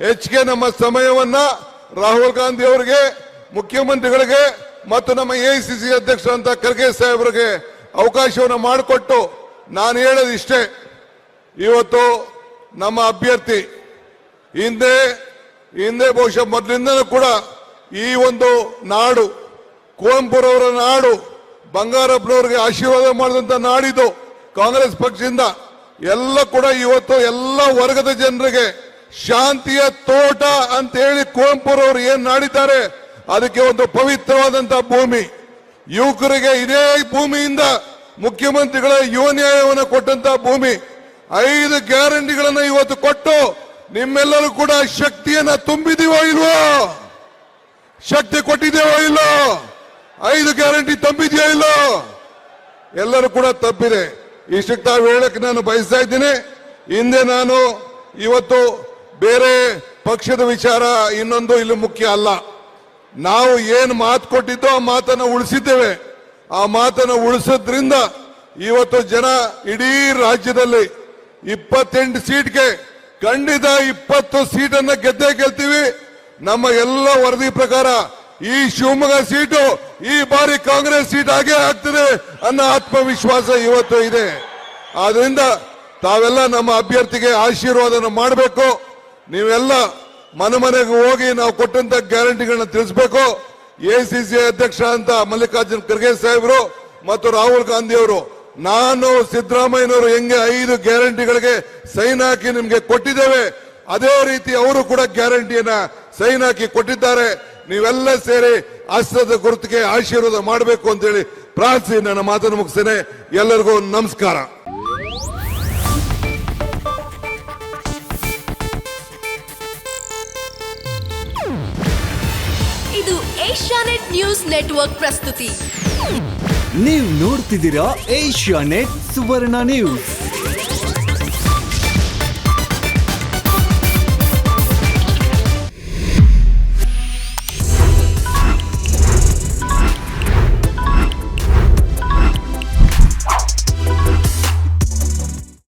ಹೆಚ್ಚಿಗೆ ನಮ್ಮ ಸಮಯವನ್ನ ರಾಹುಲ್ ಗಾಂಧಿ ಅವರಿಗೆ, ಮುಖ್ಯಮಂತ್ರಿಗಳಿಗೆ ಮತ್ತು ನಮ್ಮ ಎಐಸಿಸಿ ಅಧ್ಯಕ್ಷರಂತ ಖರ್ಗೆ ಸಾಹೇಬರಿಗೆ ಅವಕಾಶವನ್ನು ಮಾಡಿಕೊಟ್ಟು ನಾನು ಹೇಳೋದು ಇಷ್ಟೇ. ಇವತ್ತು ನಮ್ಮ ಅಭ್ಯರ್ಥಿ ಹಿಂದೆ ಬಹುಶಃ ಮೊದಲಿಂದನೂ ಕೂಡ ಈ ಒಂದು ನಾಡು, ಕುವೆಂಪುರವರ ನಾಡು, ಬಂಗಾರಪ್ಪನವರಿಗೆ ಆಶೀರ್ವಾದ ಮಾಡಿದಂತ ನಾಡಿದು ಕಾಂಗ್ರೆಸ್ ಪಕ್ಷದಿಂದ ಎಲ್ಲ ಕೂಡ ಇವತ್ತು ಎಲ್ಲ ವರ್ಗದ ಜನರಿಗೆ ಶಾಂತಿಯ ತೋಟ ಅಂತ ಹೇಳಿ ಕುವೆಂಪುರವರು ಏನ್ ನಾಡಿದ್ದಾರೆ, ಅದಕ್ಕೆ ಒಂದು ಪವಿತ್ರವಾದಂತಹ ಭೂಮಿ. ಯುವಕರಿಗೆ ಇದೇ ಭೂಮಿಯಿಂದ ಮುಖ್ಯಮಂತ್ರಿಗಳ ಯುವ ನ್ಯಾಯವನ್ನು ಕೊಟ್ಟಂತಹ ಭೂಮಿ. 5 ಗ್ಯಾರಂಟಿಗಳನ್ನ ಇವತ್ತು ಕೊಟ್ಟು ನಿಮ್ಮೆಲ್ಲರೂ ಕೂಡ ಶಕ್ತಿಯನ್ನ ತುಂಬಿದೀವೋ ಇಲ್ವೋ, ಶಕ್ತಿ ಕೊಟ್ಟಿದ್ದೇವೋ ಇಲ್ಲೋ, 5 ಗ್ಯಾರಂಟಿ ತಪ್ಪಿದೆಯೋ ಇಲ್ಲೋ, ಎಲ್ಲರೂ ಕೂಡ ತಪ್ಪಿದೆ. ಇಷ್ಟಕ್ಕೆ ತಾವು ಹೇಳಕ್ಕೆ ನಾನು ಬಯಸ್ತಾ ಇದ್ದೀನಿ. ಹಿಂದೆ ನಾನು ಇವತ್ತು ಬೇರೆ ಪಕ್ಷದ ವಿಚಾರ ಇನ್ನೊಂದು ಇಲ್ಲಿ ಮುಖ್ಯ ಅಲ್ಲ. ನಾವು ಏನು ಮಾತು ಕೊಟ್ಟಿದ್ದೋ ಆ ಮಾತನ್ನು ಉಳಿಸಿದ್ದೇವೆ. ಆ ಮಾತನ್ನು ಉಳಿಸೋದ್ರಿಂದ ಇವತ್ತು ಜನ ಇಡೀ ರಾಜ್ಯದಲ್ಲಿ 28 ಸೀಟ್ಗೆ ಖಂಡಿತ 20 ಸೀಟನ್ನ ಗೆಲ್ತೀವಿ. ನಮ್ಮ ಎಲ್ಲ ವರದಿ ಪ್ರಕಾರ ಈ ಶಿವಮೊಗ್ಗ ಸೀಟು ಈ ಬಾರಿ ಕಾಂಗ್ರೆಸ್ ಸೀಟ್ ಆಗೇ ಆಗ್ತದೆ ಅನ್ನೋ ಆತ್ಮವಿಶ್ವಾಸ ಇವತ್ತು ಇದೆ. ಆದ್ರಿಂದ ತಾವೆಲ್ಲ ನಮ್ಮ ಅಭ್ಯರ್ಥಿಗೆ ಆಶೀರ್ವಾದನ ಮಾಡಬೇಕು. ನೀವೆಲ್ಲ ಮನೆಗೆ ಹೋಗಿ ನಾವು ಕೊಟ್ಟಂತ ಗ್ಯಾರಂಟಿಗಳನ್ನ ತಿಳಿಸಬೇಕು. ಎಐಸಿಸಿ ಅಧ್ಯಕ್ಷ ಅಂತ ಮಲ್ಲಿಕಾರ್ಜುನ್ ಖರ್ಗೆ ಸಾಹೇಬರು ಮತ್ತು ರಾಹುಲ್ ಗಾಂಧಿ ಅವರು, ನಾನು ಸಿದ್ದರಾಮಯ್ಯನವರು ಹೆಂಗೆ 5 ಗ್ಯಾರಂಟಿಗಳಿಗೆ ಸೈನ್ ಹಾಕಿ ನಿಮ್ಗೆ ಕೊಟ್ಟಿದ್ದೇವೆ, ಅದೇ ರೀತಿ ಅವರು ಕೂಡ ಗ್ಯಾರಂಟಿಯನ್ನ ಸೈನ್ ಹಾಕಿ ಕೊಟ್ಟಿದ್ದಾರೆ. ನೀವೆಲ್ಲ ಸೇರಿ ಹಸ್ತದ ಗುರುತಿಗೆ ಆಶೀರ್ವಾದ ಮಾಡಬೇಕು ಅಂತೇಳಿ ಪ್ರಾರ್ಥಿಸಿ ನನ್ನ ಮಾತನ್ನು ಮುಗಿಸ್ತೇನೆ. ಎಲ್ಲರಿಗೂ ನಮಸ್ಕಾರ. ಇದು ಏಷ್ಯಾನೆಟ್ ನ್ಯೂಸ್ ನೆಟ್ವರ್ಕ್ ಪ್ರಸ್ತುತಿ. ನೀವು ನೋಡ್ತಿದ್ದೀರಾ ಏಷ್ಯಾನೆಟ್ ಸುವರ್ಣ ನ್ಯೂಸ್.